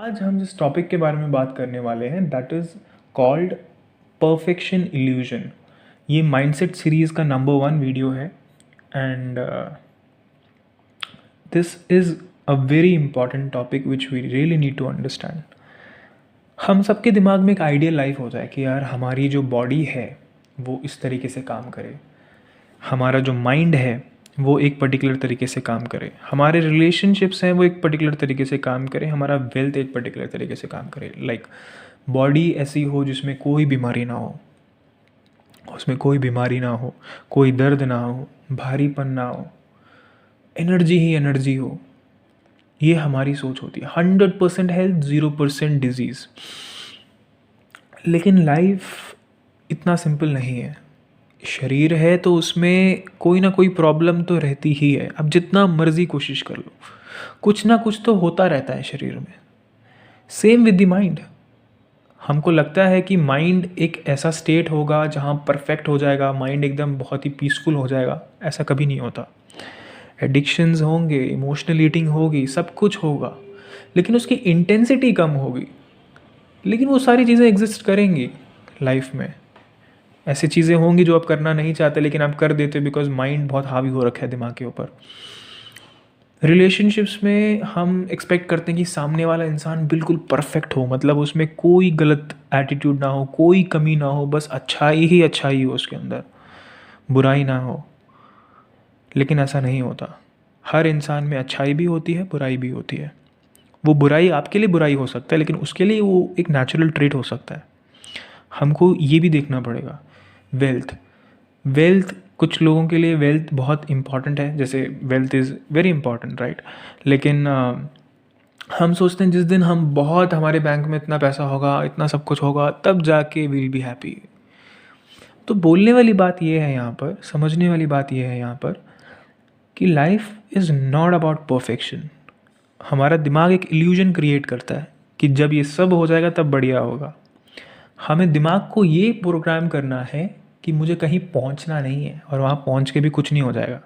आज हम जिस टॉपिक के बारे में बात करने वाले हैं that is called perfection illusion. ये माइंडसेट सीरीज़ का नंबर 1 वीडियो है and this is a very important topic which we really need to understand. हम सबके दिमाग में एक आइडियल लाइफ होता है कि यार हमारी जो बॉडी है वो इस तरीके से काम करे, हमारा जो माइंड है वो एक पर्टिकुलर तरीके से काम करे, हमारे रिलेशनशिप्स हैं वो एक पर्टिकुलर तरीके से काम करें, हमारा वेल्थ एक पर्टिकुलर तरीके से काम करे। लाइक बॉडी ऐसी हो जिसमें कोई बीमारी ना हो, उसमें कोई बीमारी ना हो, कोई दर्द ना हो, भारीपन ना हो, एनर्जी ही एनर्जी हो। ये हमारी सोच होती है। 100% हेल्थ, 0% डिजीज़। लेकिन लाइफ इतना सिंपल नहीं है। शरीर है तो उसमें कोई ना कोई प्रॉब्लम तो रहती ही है। अब जितना मर्जी कोशिश कर लो, कुछ ना कुछ तो होता रहता है शरीर में। Same with the mind. हमको लगता है कि माइंड एक ऐसा स्टेट होगा जहाँ परफेक्ट हो जाएगा, माइंड एकदम बहुत ही पीसफुल हो जाएगा। ऐसा कभी नहीं होता। एडिक्शंस होंगे, इमोशनल ईटिंग होगी, सब कुछ होगा, लेकिन उसकी इंटेंसिटी कम होगी। लेकिन वो सारी चीज़ें एग्जिस्ट करेंगी लाइफ में। ऐसी चीज़ें होंगी जो आप करना नहीं चाहते लेकिन आप कर देते बिकॉज माइंड बहुत हावी हो रखा है दिमाग के ऊपर। रिलेशनशिप्स में हम एक्सपेक्ट करते हैं कि सामने वाला इंसान बिल्कुल परफेक्ट हो, मतलब उसमें कोई गलत एटीट्यूड ना हो, कोई कमी ना हो, बस अच्छाई ही हो उसके अंदर, बुराई ना हो। लेकिन ऐसा नहीं होता। हर इंसान में अच्छाई भी होती है, बुराई भी होती है। वो बुराई आपके लिए बुराई हो सकता है लेकिन उसके लिए वो एक नेचुरल ट्रेट हो सकता है। हमको ये भी देखना पड़ेगा। वेल्थ वेल्थ कुछ लोगों के लिए वेल्थ बहुत इंपॉर्टेंट है, जैसे wealth is very important, right. लेकिन हम सोचते हैं जिस दिन हम बहुत हमारे बैंक में इतना पैसा होगा, इतना सब कुछ होगा, तब जाके विल बी हैप्पी। तो बोलने वाली बात ये है यहाँ पर, समझने वाली बात ये है यहाँ पर कि life is not about perfection. हमारा दिमाग एक इल्यूजन क्रिएट करता है कि जब ये सब हो जाएगा तब बढ़िया होगा। हमें दिमाग को ये प्रोग्राम करना है कि मुझे कहीं पहुंचना नहीं है और वहाँ पहुंच के भी कुछ नहीं हो जाएगा।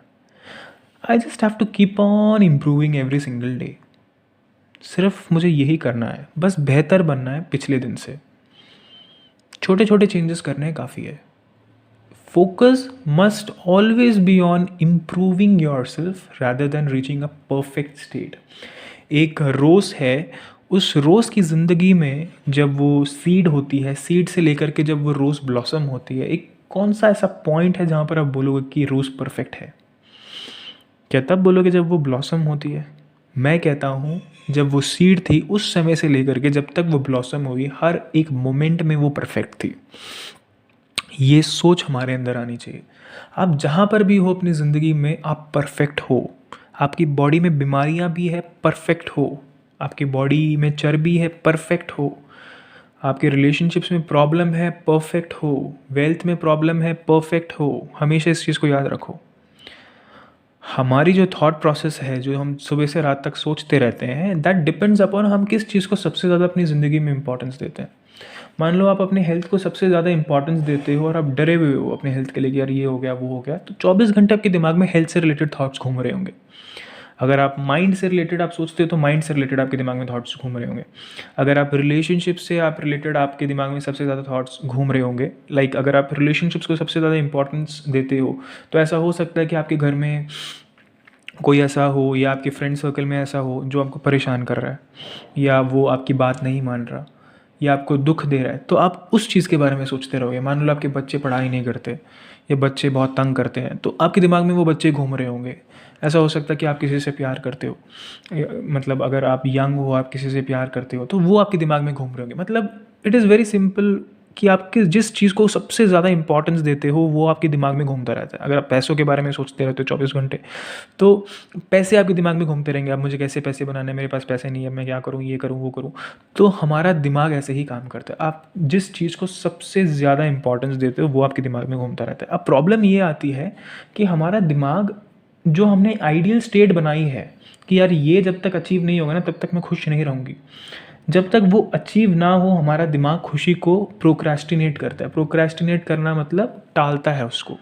I just have to keep on improving every single day. सिर्फ मुझे यही करना है, बस बेहतर बनना है पिछले दिन से। छोटे छोटे चेंजेस करने हैं, काफ़ी है। Focus must always be on improving your self rather than reaching a perfect state. एक रोज़ है, उस रोज़ की ज़िंदगी में जब वो सीड होती है, सीड से लेकर के जब वो रोज़ ब्लॉसम होती है, एक कौन सा ऐसा पॉइंट है जहाँ पर आप बोलोगे कि रोज़ परफेक्ट है? क्या तब बोलोगे जब वो ब्लॉसम होती है? मैं कहता हूँ जब वो सीड थी उस समय से लेकर के जब तक वो ब्लॉसम हुई, हर एक मोमेंट में वो परफेक्ट थी। ये सोच हमारे अंदर आनी चाहिए। आप जहाँ पर भी हो अपनी ज़िंदगी में, आप परफेक्ट हो। आपकी बॉडी में बीमारियाँ भी है, परफेक्ट हो। आपकी बॉडी में चर्बी है, परफेक्ट हो। आपके रिलेशनशिप्स में प्रॉब्लम है, परफेक्ट हो। वेल्थ में प्रॉब्लम है, परफेक्ट हो। हमेशा इस चीज़ को याद रखो। हमारी जो थॉट प्रोसेस है, जो हम सुबह से रात तक सोचते रहते हैं, दैट डिपेंड्स अपॉन हम किस चीज़ को सबसे ज़्यादा अपनी ज़िंदगी में इंपॉर्टेंस देते हैं। मान लो आप अपने हेल्थ को सबसे ज़्यादा इंपॉर्टेंस देते हो और आप डरे हुए हो अपने हेल्थ के लिए कि यार ये हो गया वो हो गया, तो 24 घंटे आपके दिमाग में हेल्थ से रिलेटेड थॉट्स घूम रहे होंगे। अगर आप माइंड से रिलेटेड आप सोचते हो तो माइंड से रिलेटेड आपके दिमाग में थॉट्स घूम रहे होंगे। अगर आप रिलेशनशिप से आप रिलेटेड आपके दिमाग में सबसे ज़्यादा थॉट्स घूम रहे होंगे। लाइक अगर आप रिलेशनशिप्स को सबसे ज़्यादा इंपॉर्टेंस देते हो तो ऐसा हो सकता है कि आपके घर में कोई ऐसा हो या आपके फ्रेंड सर्कल में ऐसा हो जो आपको परेशान कर रहा है, या वो आपकी बात नहीं मान रहा, या आपको दुख दे रहा है, तो आप उस चीज़ के बारे में सोचते रहोगे। मान लो आपके बच्चे पढ़ाई नहीं करते या बच्चे बहुत तंग करते हैं, तो आपके दिमाग में वो बच्चे घूम रहे होंगे। ऐसा हो सकता है कि आप किसी से प्यार करते हो, मतलब अगर आप यंग हो, आप किसी से प्यार करते हो, तो वो आपके दिमाग में घूम रहे होंगे। मतलब इट इज़ वेरी सिंपल कि आप जिस चीज़ को सबसे ज़्यादा इंपॉर्टेंस देते हो वो आपके दिमाग में घूमता रहता है। अगर आप पैसों के बारे में सोचते रहते हो 24 घंटे, तो पैसे आपके दिमाग में घूमते रहेंगे। अब मुझे कैसे पैसे बनाने, मेरे पास पैसे नहीं है, मैं क्या करूँ, ये करूँ वो करूँ। तो हमारा दिमाग ऐसे ही काम करता है। आप जिस चीज़ को सबसे ज़्यादा इंपॉर्टेंस देते हो वो आपके दिमाग में घूमता रहता है। अब प्रॉब्लम ये आती है कि हमारा दिमाग, जो हमने आइडियल स्टेट बनाई है कि यार ये जब तक अचीव नहीं होगा ना तब तक मैं खुश नहीं रहूँगी, जब तक वो अचीव ना हो हमारा दिमाग खुशी को प्रोक्रेस्टिनेट करता है। प्रोक्रेस्टिनेट करना मतलब टालता है उसको,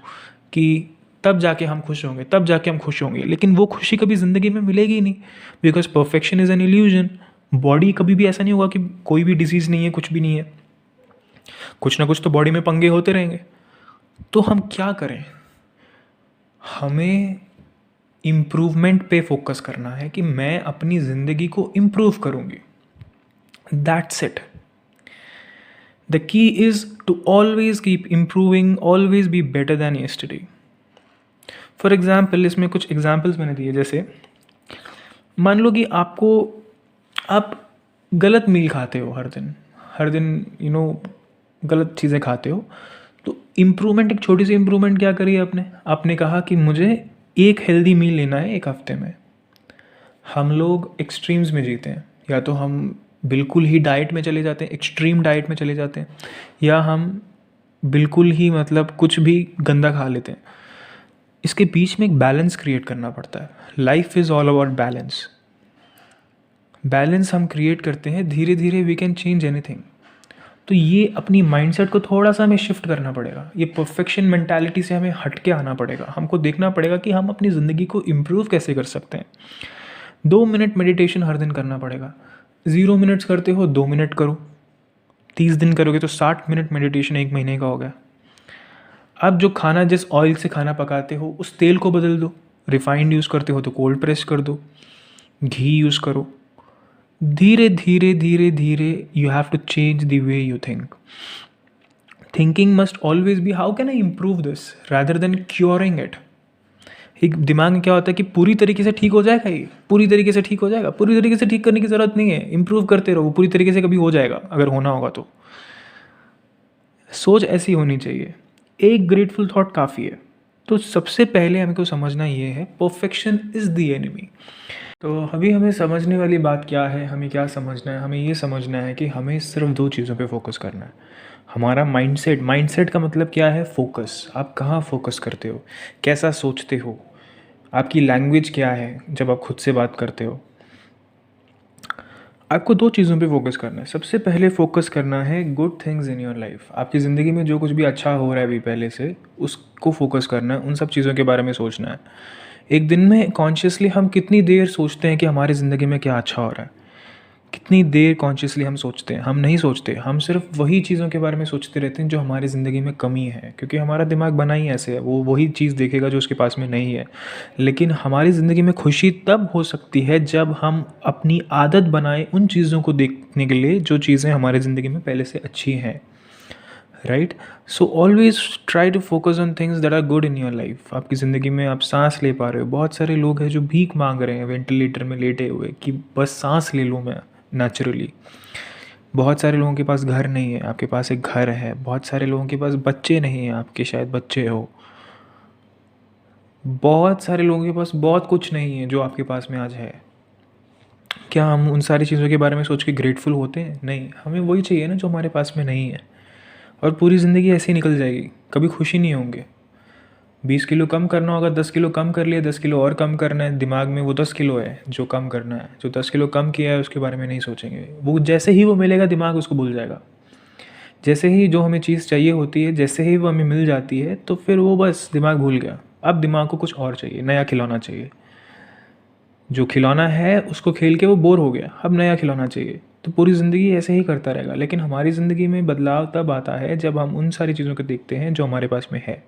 कि तब जाके हम खुश होंगे, तब जाके हम खुश होंगे। लेकिन वो खुशी कभी ज़िंदगी में मिलेगी ही नहीं, because perfection is an illusion. Body कभी भी ऐसा नहीं होगा कि कोई भी डिजीज़ नहीं है, कुछ भी नहीं है, कुछ ना कुछ तो बॉडी में पंगे होते रहेंगे। तो हम क्या करें? हमें इम्प्रूवमेंट पे फोकस करना है कि मैं अपनी ज़िंदगी को इम्प्रूव करूँगी। That's it. The key is to always keep improving, always be better than yesterday. For example, इसमें कुछ एग्जाम्पल्स मैंने दिए, जैसे मान लो कि आप गलत मील खाते हो हर दिन गलत चीज़ें खाते हो। तो इम्प्रूवमेंट, एक छोटी सी इम्प्रूवमेंट क्या करी आपने कहा कि मुझे एक हेल्दी मील लेना है एक हफ्ते में। हम लोग एक्सट्रीम्स में जीते हैं, या तो हम बिल्कुल ही डाइट में चले जाते हैं, एक्सट्रीम डाइट में चले जाते हैं, या हम बिल्कुल ही मतलब कुछ भी गंदा खा लेते हैं। इसके बीच में एक बैलेंस क्रिएट करना पड़ता है। Life is all about balance. Balance हम क्रिएट करते हैं, धीरे धीरे वी कैन चेंज एनीथिंग। तो ये अपनी माइंडसेट को थोड़ा सा हमें शिफ्ट करना पड़ेगा। ये परफेक्शन मेंटालिटी से हमें हट के आना पड़ेगा। हमको देखना पड़ेगा कि हम अपनी ज़िंदगी को इम्प्रूव कैसे कर सकते हैं। 2 मिनट मेडिटेशन हर दिन करना पड़ेगा। 0 मिनट्स करते हो, 2 मिनट करो। 30 दिन करोगे तो 60 मिनट मेडिटेशन 1 महीने का हो गया। अब जो खाना, जिस ऑयल से खाना पकाते हो उस तेल को बदल दो। रिफाइंड यूज़ करते हो तो कोल्ड प्रेस कर दो, घी यूज़ करो। धीरे धीरे धीरे धीरे you have to change the way you think. Thinking must always be how can I improve this rather than curing it. एक दिमाग में क्या होता है कि पूरी तरीके से ठीक हो जाएगा, ये पूरी तरीके से ठीक हो जाएगा। पूरी तरीके से ठीक करने की ज़रूरत नहीं है, इम्प्रूव करते रहो, पूरी तरीके से कभी हो जाएगा अगर होना होगा तो। सोच ऐसी होनी चाहिए। एक ग्रेटफुल थॉट काफ़ी है। तो सबसे पहले हमको समझना ये है, परफेक्शन इज़ द एनिमी। तो अभी हमें समझने वाली बात क्या है, हमें क्या समझना है? हमें ये समझना है कि हमें सिर्फ 2 चीज़ों पे फोकस करना है। हमारा माइंडसेट। माइंडसेट का मतलब क्या है? फोकस। आप कहाँ फोकस करते हो, कैसा सोचते हो, आपकी लैंग्वेज क्या है जब आप खुद से बात करते हो। आपको 2 चीज़ों पे फोकस करना है। सबसे पहले फोकस करना है good things in your life. आपकी ज़िंदगी में जो कुछ भी अच्छा हो रहा है अभी पहले से, उसको फोकस करना है, उन सब चीज़ों के बारे में सोचना है। एक दिन में कॉन्शियसली हम कितनी देर सोचते हैं कि हमारी ज़िंदगी में क्या अच्छा हो रहा है? कितनी देर कॉन्शियसली हम सोचते हैं? हम नहीं सोचते। हम सिर्फ वही चीज़ों के बारे में सोचते रहते हैं जो हमारी ज़िंदगी में कमी है, क्योंकि हमारा दिमाग बना ही ऐसे है, वो वही चीज़ देखेगा जो उसके पास में नहीं है। लेकिन हमारी ज़िंदगी में खुशी तब हो सकती है जब हम अपनी आदत बनाएं उन चीज़ों को देखने के लिए जो चीज़ें हमारी ज़िंदगी में पहले से अच्छी हैं। Right? So always try to focus on things that are good in your life. आपकी ज़िंदगी में आप सांस ले पा रहे हो। बहुत सारे लोग हैं जो भीख मांग रहे हैं वेंटिलेटर में लेटे हुए कि बस सांस ले लूँ मैं नेचुरली। बहुत सारे लोगों के पास घर नहीं है, आपके पास एक घर है। बहुत सारे लोगों के पास बच्चे नहीं हैं, आपके शायद बच्चे हो। बहुत सारे लोगों के पास बहुत कुछ नहीं है जो आपके पास में आज है। क्या हम उन सारी चीज़ों के बारे में सोच के ग्रेटफुल होते हैं? नहीं। हमें वही चाहिए ना जो हमारे पास में नहीं है। और पूरी ज़िंदगी ऐसे ही निकल जाएगी, कभी खुशी नहीं होंगे। 20 किलो कम करना होगा, 10 किलो कम कर लिया, 10 किलो और कम करना है। दिमाग में वो 10 किलो है जो कम करना है। जो 10 किलो कम किया है उसके बारे में नहीं सोचेंगे। वो जैसे ही वो मिलेगा दिमाग उसको भूल जाएगा। जैसे ही जो हमें चीज़ चाहिए होती है, जैसे ही वो हमें मिल जाती है, तो फिर वो बस दिमाग भूल गया। अब दिमाग को कुछ और चाहिए, नया खिलौना चाहिए। जो खिलौना है उसको खेल के वो बोर हो गया, अब नया खिलौना चाहिए। तो पूरी ज़िंदगी ऐसे ही करता रहेगा। लेकिन हमारी ज़िंदगी में बदलाव तब आता है जब हम उन सारी चीज़ों को देखते हैं जो हमारे पास में है।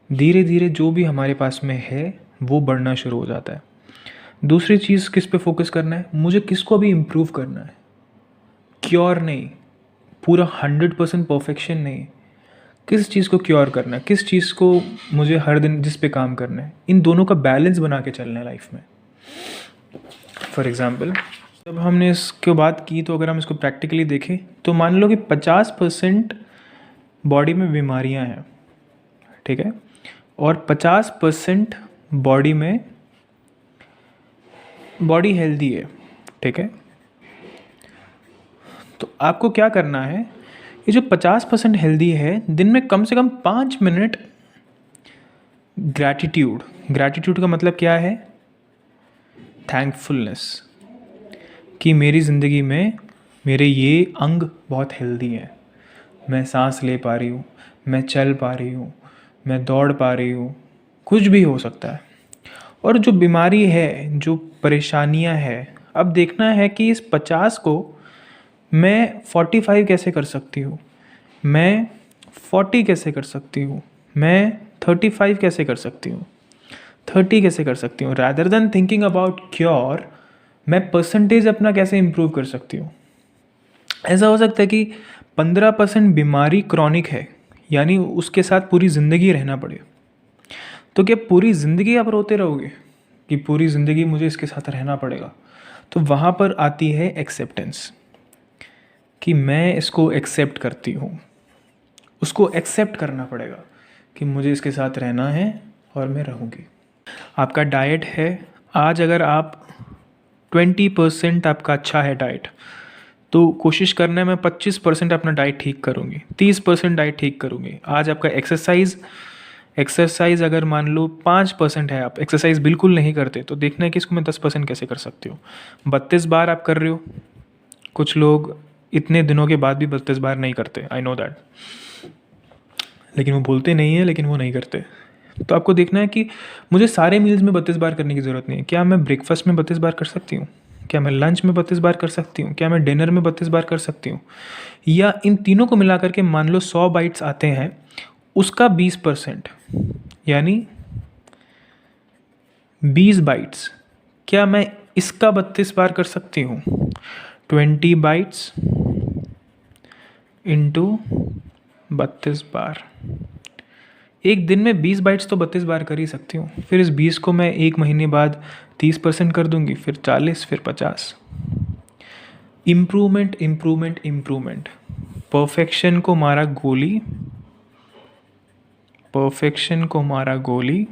धीरे धीरे जो भी हमारे पास में है वो बढ़ना शुरू हो जाता है। दूसरी चीज़, किस पे फोकस करना है? मुझे किसको अभी इम्प्रूव करना है, क्योर नहीं। पूरा 100% परफेक्शन नहीं। किस चीज़ को क्योर करना है, किस चीज़ को मुझे हर दिन जिस पे काम करना है। इन दोनों का बैलेंस बना के चलना है लाइफ में। फॉर एग्ज़ाम्पल, जब हमने इसकी बात की तो अगर हम इसको प्रैक्टिकली देखें तो मान लो कि 50% बॉडी में बीमारियां हैं, ठीक है, और 50% बॉडी में बॉडी हेल्दी है, ठीक है। तो आपको क्या करना है, ये जो 50% हेल्दी है, दिन में कम से कम 5 मिनट ग्रैटिट्यूड। ग्रैटिट्यूड का मतलब क्या है? थैंकफुलनेस, कि मेरी ज़िंदगी में मेरे ये अंग बहुत हेल्दी हैं। मैं सांस ले पा रही हूँ, मैं चल पा रही हूँ, मैं दौड़ पा रही हूँ, कुछ भी हो सकता है। और जो बीमारी है, जो परेशानियाँ हैं, अब देखना है कि इस 50 को मैं 45 कैसे कर सकती हूँ, मैं 40 कैसे कर सकती हूँ, मैं 35 कैसे कर सकती हूँ, 30 कैसे कर सकती हूँ। Rather than thinking about cure, मैं परसेंटेज अपना कैसे इम्प्रूव कर सकती हूँ। ऐसा हो सकता है कि 15% बीमारी क्रॉनिक है, यानी उसके साथ पूरी ज़िंदगी रहना पड़े, तो क्या पूरी ज़िंदगी आप रोते रहोगे कि पूरी ज़िंदगी मुझे इसके साथ रहना पड़ेगा? तो वहाँ पर आती है एक्सेप्टेंस, कि मैं इसको एक्सेप्ट करती हूँ। उसको एक्सेप्ट करना पड़ेगा कि मुझे इसके साथ रहना है और मैं रहूँगी। आपका डाइट है, आज अगर आप 20% आपका अच्छा है डाइट, तो कोशिश करना है मैं 25% अपना डाइट ठीक करूँगी, 30% डाइट ठीक करूँगी। आज आपका एक्सरसाइज अगर मान लो 5% है, आप एक्सरसाइज बिल्कुल नहीं करते, तो देखना है कि इसको मैं 10% कैसे कर सकती हूँ। 32 बार आप कर रहे हो, कुछ लोग इतने दिनों के बाद भी 32 बार नहीं करते, आई नो दैट, लेकिन वो बोलते नहीं है, लेकिन वो नहीं करते। तो आपको देखना है कि मुझे सारे मील्स में 32 बार करने की ज़रूरत नहीं है। क्या मैं ब्रेकफास्ट में 32 बार कर सकती हूँ? क्या मैं लंच में 32 बार कर सकती हूँ? क्या मैं डिनर में 32 बार कर सकती हूँ? या इन तीनों को मिला करके मान लो 100 बाइट्स आते हैं, उसका 20%, यानी 20 बाइट्स, क्या मैं इसका 32 बार कर सकती हूँ? 20 बाइट्स इंटू 32 बार, एक दिन में 20 बाइट्स तो 32 बार कर ही सकती हूँ। फिर इस 20 को मैं एक महीने बाद 30% कर दूंगी, फिर 40, फिर 50। Improvement, improvement, improvement. परफेक्शन को मारा गोली, परफेक्शन को मारा गोली,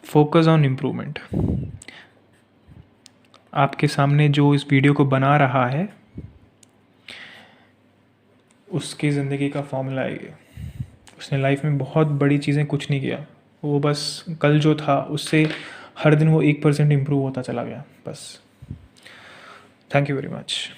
फोकस ऑन इम्प्रूवमेंट। आपके सामने जो इस वीडियो को बना रहा है, उसकी ज़िंदगी का फॉर्मूला है ये। उसने लाइफ में बहुत बड़ी चीज़ें कुछ नहीं किया, वो बस कल जो था उससे हर दिन वो 1% इम्प्रूव होता चला गया बस। Thank you very much.